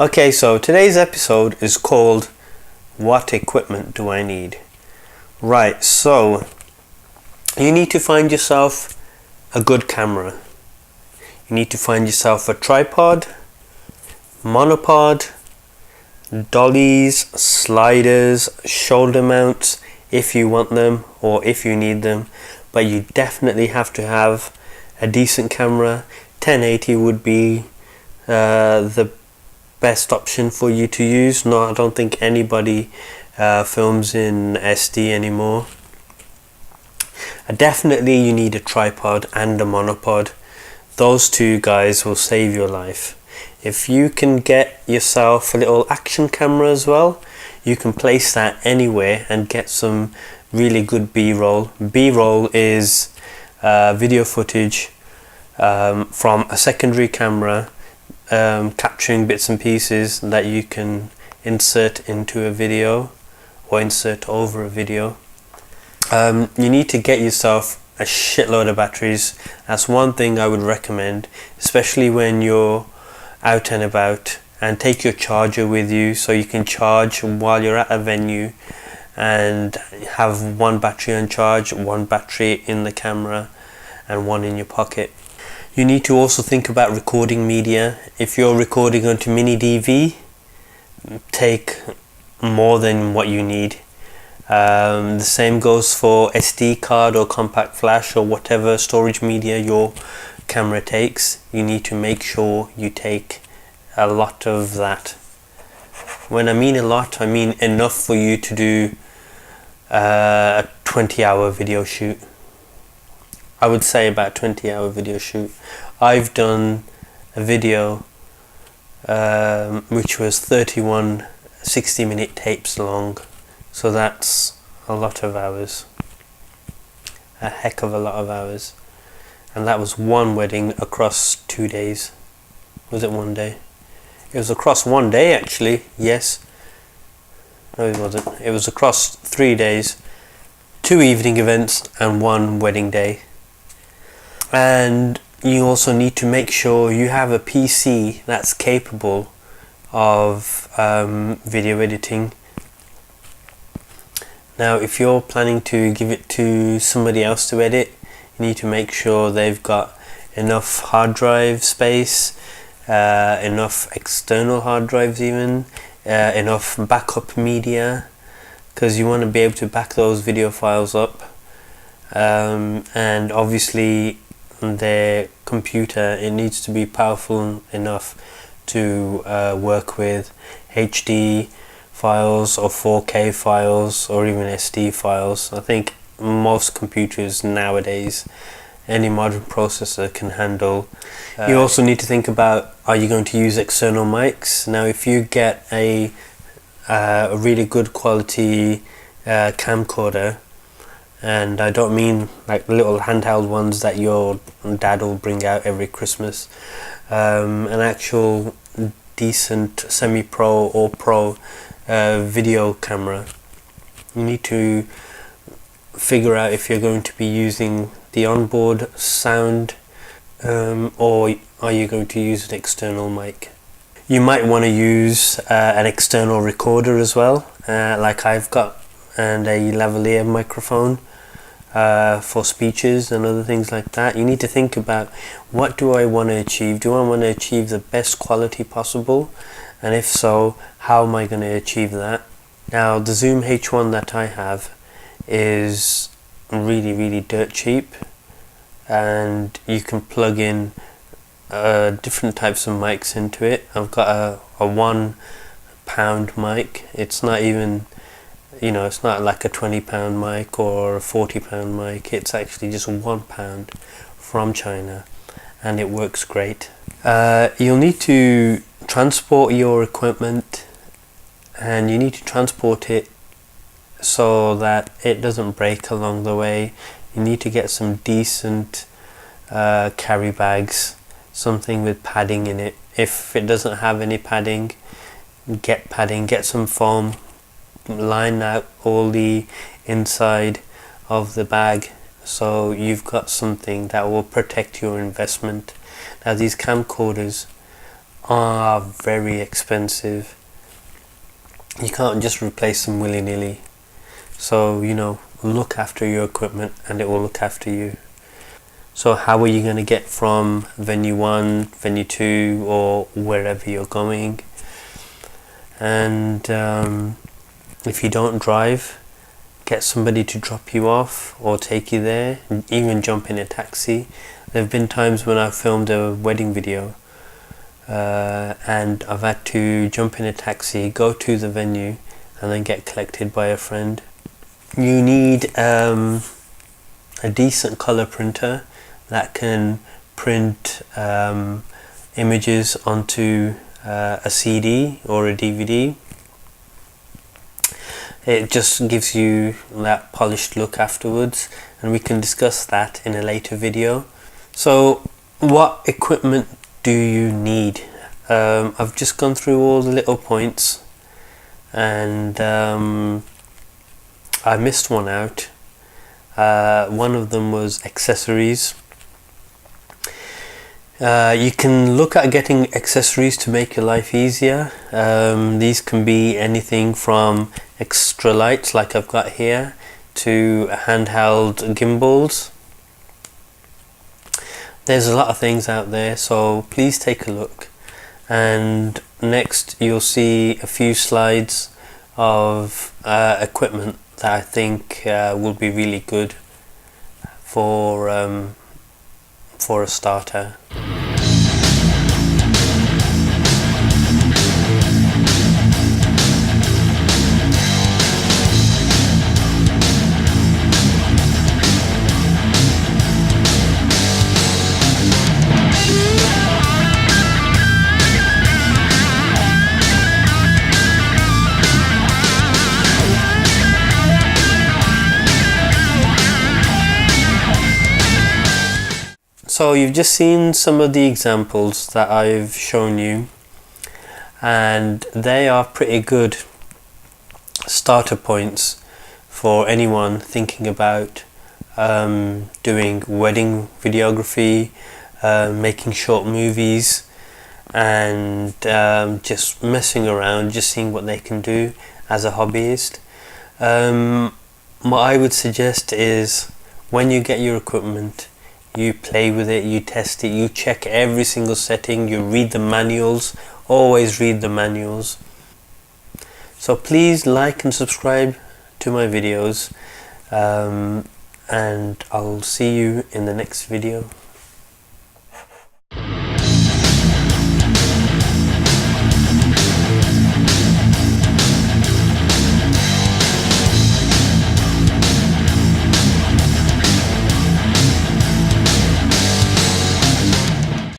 Okay, so today's episode is called What Equipment Do I Need? Right, so you need to find yourself a good camera. You need to find yourself a tripod, monopod, dollies, sliders, shoulder mounts if you want them or if you need them, but you definitely have to have a decent camera. 1080 would be the best option for you to use. No, I don't think anybody films in SD anymore. Definitely you need a tripod and a monopod. Those two guys will save your life. If you can get yourself a little action camera as well, you can place that anywhere and get some really good B-roll. B-roll is video footage from a secondary camera, capturing bits and pieces that you can insert into a video or insert over a video. You need to get yourself a shitload of batteries. That's one thing I would recommend, especially when you're out and about, and take your charger with you so you can charge while you're at a venue and have one battery on charge, one battery in the camera and one in your pocket. You need to also think about recording media. If you're recording onto mini DV, take more than what you need. The same goes for SD card or compact flash or whatever storage media your camera takes. You need to make sure you take a lot of that. When I mean a lot, I mean enough for you to do a 20-hour video shoot. I would say about 20-hour video shoot. I've done a video which was 31 60-minute tapes long, so that's a lot of hours, a heck of a lot of hours, and that was one wedding across 2 days. Was it one day? It was across one day actually, yes. No, it wasn't. It was across 3 days, 2 evening events and 1 wedding day. And you also need to make sure you have a PC that's capable of video editing. Now, if you're planning to give it to somebody else to edit, you need to make sure they've got enough hard drive space, enough external hard drives even, enough backup media, because you want to be able to back those video files up, and obviously their computer, it needs to be powerful enough to work with HD files or 4K files or even SD files. I think most computers nowadays, any modern processor can handle. You also need to think about, are you going to use external mics? Now if you get a really good quality camcorder, and I don't mean like little handheld ones that your dad will bring out every Christmas, an actual decent semi-pro or pro video camera, you need to figure out if you're going to be using the onboard sound or are you going to use an external mic. You might want to use an external recorder as well, like I've got, and a lavalier microphone for speeches and other things like that. You need to think about, what do I want to achieve? Do I want to achieve the best quality possible? And if so, how am I going to achieve that? Now the Zoom H1 that I have is really dirt cheap, and you can plug in different types of mics into it. I've got a £1 mic. It's not even, it's not like a £20 mic or a £40 mic. It's actually just £1 from China, and it works great. You'll need to transport your equipment, and you need to transport it so that it doesn't break along the way. You need to get some decent carry bags, something with padding in it. If it doesn't have any padding, get some foam, line out all the inside of the bag so you've got something that will protect your investment. Now these camcorders are very expensive. You can't just replace them willy-nilly. So, you know, look after your equipment and it will look after you. So how are you going to get from venue 1, venue 2, or wherever you're going? And if you don't drive, get somebody to drop you off or take you there, even jump in a taxi. There have been times when I've filmed a wedding video and I've had to jump in a taxi, go to the venue, and then get collected by a friend. You need a decent color printer that can print images onto a CD or a DVD. It just gives you that polished look afterwards, and we can discuss that in a later video. So what equipment do you need? I've just gone through all the little points, and I missed one out. One of them was accessories. You can look at getting accessories to make your life easier. These can be anything from extra lights like I've got here to handheld gimbals. There's a lot of things out there, so please take a look. And next you'll see a few slides of equipment that I think will be really good for a starter. So you've just seen some of the examples that I've shown you, and they are pretty good starter points for anyone thinking about doing wedding videography, making short movies, and just messing around, just seeing what they can do as a hobbyist. What I would suggest is, when you get your equipment, you play with it, you test it, you check every single setting, you read the manuals. Always read the manuals. So please like and subscribe to my videos, and I'll see you in the next video.